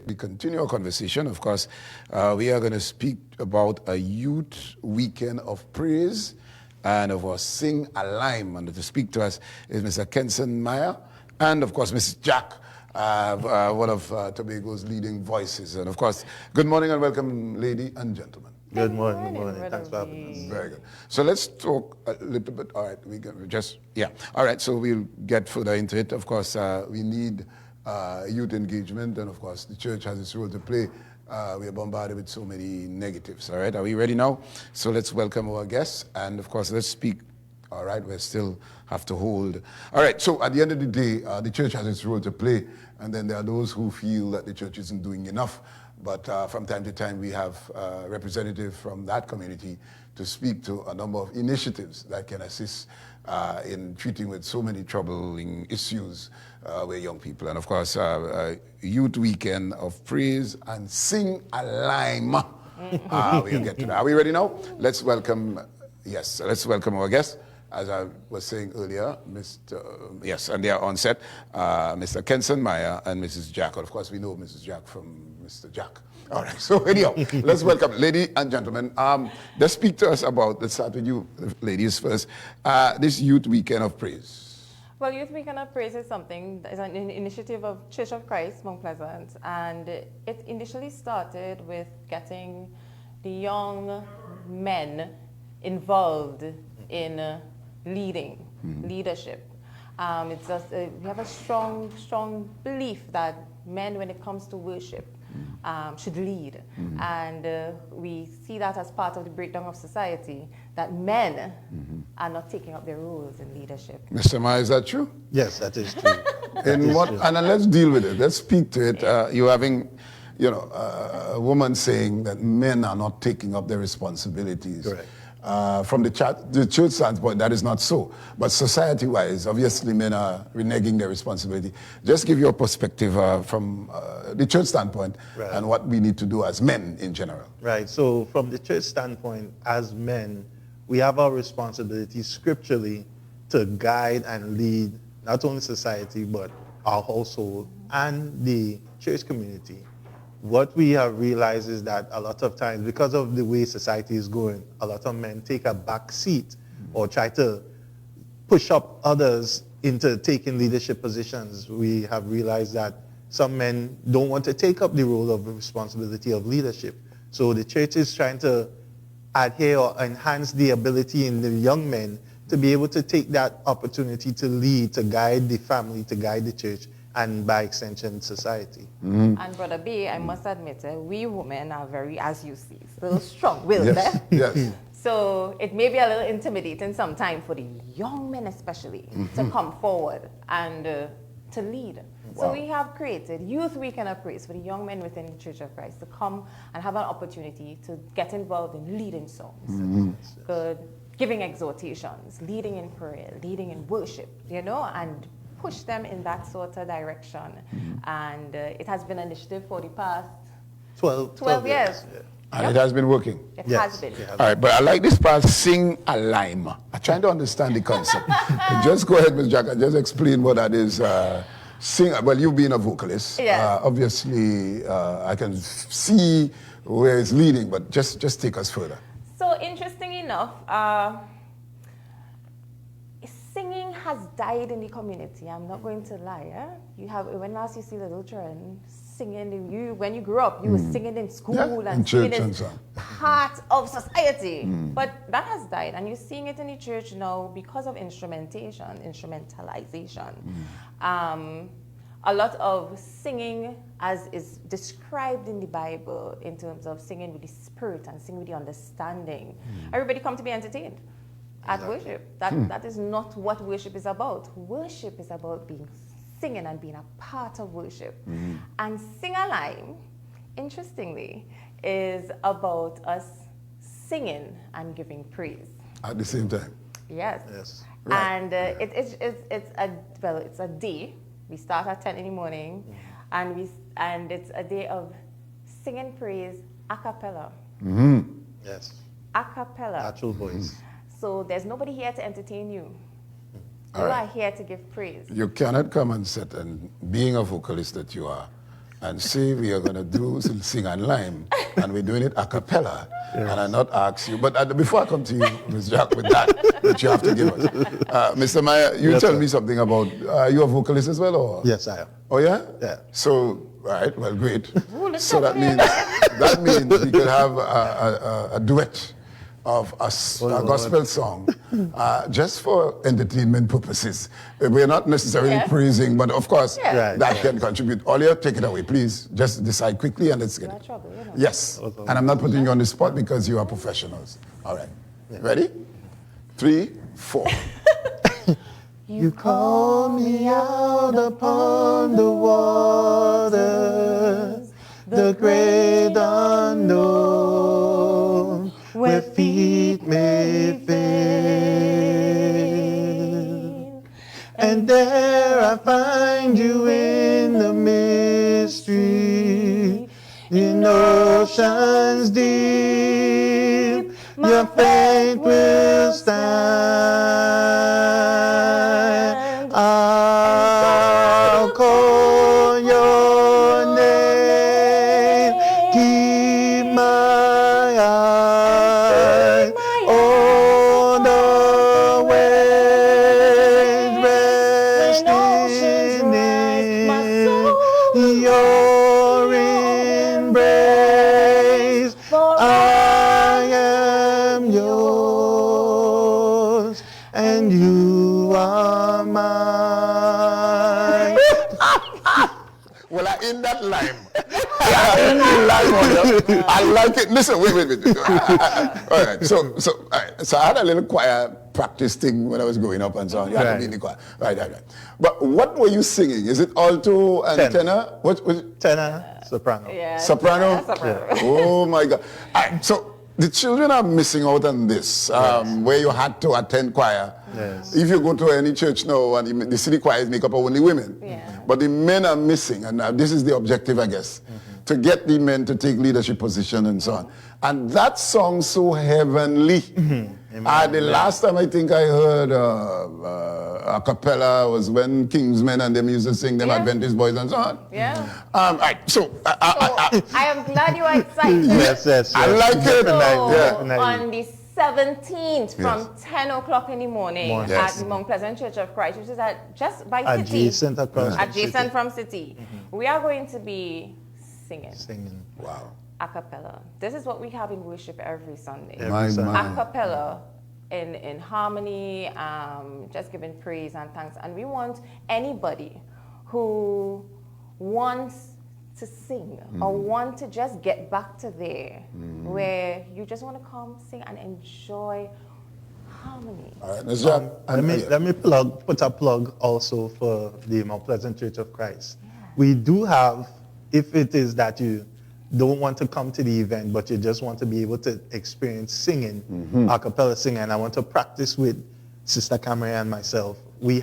We continue our conversation. Of course, we are going to speak about a youth weekend of praise and of course sing a lime. And to speak to us is Mr. Kenson Meyer and of course Mrs. Jack, one of Tobago's leading voices. And of course, good morning and welcome, lady and gentlemen. Good morning. Thanks for having us. Very good. So let's talk a little bit. All right, we can just, yeah. All right, so we'll get further into it. Of course, we need youth engagement, and of course, the church has its role to play. We are bombarded with so many negatives. All right, are we ready now? So let's welcome our guests, and of course, let's speak. All right, we still have to hold. All right, so at the end of the day, the church has its role to play, and then there are those who feel that the church isn't doing enough. But from time to time, we have representatives from that community to speak to a number of initiatives that can assist in treating with so many troubling issues with young people. And of course, Youth Weekend of Praise and Sing a Lime. We'll get to that. Are we ready now? Let's welcome, yes, let's welcome our guests. As I was saying earlier, yes, and they are on set, Mr. Kenson Meyer and Mrs. Jack. Of course, we know Mrs. Jack from Mr. Jack. All right, so anyhow, let's welcome, ladies and gentlemen. Just speak to us about, let's start with you, ladies first, this Youth Weekend of Praise. Well, Youth Weekend of Praise is something, that is an initiative of Church of Christ, Mount Pleasant, and it initially started with getting the young men involved in leadership. It's just, we have a strong belief that men, when it comes to worship, should lead. And we see that as part of the breakdown of society, that men are not taking up their roles in leadership. Mr. Meyer, is that true? Yes, that is true. And let's deal with it. Let's speak to it. You're having, you know, a woman saying that men are not taking up their responsibilities. Correct. From the church standpoint, that is not so. But society-wise, obviously men are reneging their responsibility. Just give your perspective from the church standpoint, right, and what we need to do as men in general. Right, so from the church standpoint, as men, we have our responsibility scripturally to guide and lead not only society, but our household and the church community. What we have realized is that a lot of times, because of the way society is going, a lot of men take a back seat or try to push up others into taking leadership positions. We have realized that some men don't want to take up the role of responsibility of leadership. So the church is trying to adhere or enhance the ability in the young men to be able to take that opportunity to lead, to guide the family, to guide the church, and by extension, society. And Brother B, I must admit, we women are very, as you see, still strong-willed. Yes. Yes. So it may be a little intimidating sometimes for the young men especially to come forward and to lead. Wow. So we have created Youth Weekend of Praise for the young men within the Church of Christ to come and have an opportunity to get involved in leading songs, good, giving exhortations, leading in prayer, leading in worship, you know, and push them in that sort of direction. And it has been an initiative for the past 12 years. Yeah. And it has been working. It has been. All right, but I like this part, sing a lime. I'm trying to understand the concept. Just go ahead, Ms. Jack, and just explain what that is. Sing, well, you being a vocalist, yes. Obviously I can see where it's leading, but just take us further. So interesting enough, singing has died in the community. I'm not going to lie. You have, when last you see little children singing, when you grew up, you were singing in school and singing is part of society. But that has died, and you're seeing it in the church now because of instrumentalization. A lot of singing, as is described in the Bible, in terms of singing with the spirit and singing with the understanding. Everybody come to be entertained at worship. That is not what worship is about. Worship is about singing and being a part of worship. And Sing a Lime, interestingly, is about us singing and giving praise. At the same time? Yes. Right. And it's a day. We start at 10 in the morning, and it's a day of singing praise a cappella. Yes. A cappella. Natural voice. So there's nobody here to entertain you. All You right. are here to give praise. You cannot come and sit and, being a vocalist that you are, and say we are going to do Sing and Lime, and we're doing it a cappella, and I not ask you, but before I come to you, Ms. Jack, with that you have to give us. Mr. Meyer, you tell me something about, you a vocalist as well, or? Yes, I am. Oh, yeah? Yeah. So, right, well, great. So that means we could have a duet of a gospel song just for entertainment purposes. We're not necessarily praising, but of course, that can contribute. Olia, take it away, please. Just decide quickly and let's get it. Yes, and I'm not putting you on the spot because you are professionals. All right, ready? 3, 4. You call me out upon the waters, the great unknown, where feet may fail. And there I find you in the mystery, in oceans deep, your faith will stand. I'll call your name, keep my eye on the waves, resting in your embrace. I am yours, and you are mine. Well, I in that line. I like it. Listen, wait. All right. So I had a little choir practice thing when I was growing up and so on. You had to be in the choir. Right. But what were you singing? Is it alto and tenor? What was it? Tenor, soprano. Yeah, Soprano? soprano. Oh my God. All right, so the children are missing out on this, where you had to attend choir. Yes. If you go to any church now, and the city choirs make up only women, but the men are missing, and this is the objective, I guess, to get the men to take leadership position and so on. And that song so heavenly. The last time I think I heard a cappella was when Kingsmen and them used to sing them Adventist boys and so on. Yeah. All right, so I am glad you are excited. Yes. I like it. So, Definitely. on the 17th from 10 o'clock in the morning at the Mount Pleasant Church of Christ, which is just by City. Adjacent from City. We are going to be singing. Wow. A cappella. This is what we have in worship every Sunday. My. A cappella in harmony, just giving praise and thanks. And we want anybody who wants to sing or want to just get back to there where you just want to come sing and enjoy harmony. All right, let me put a plug also for the Mount Pleasant Church of Christ. We do have, if it is that you don't want to come to the event, but you just want to be able to experience singing, a cappella singing, and I want to practice with Sister Cameron and myself,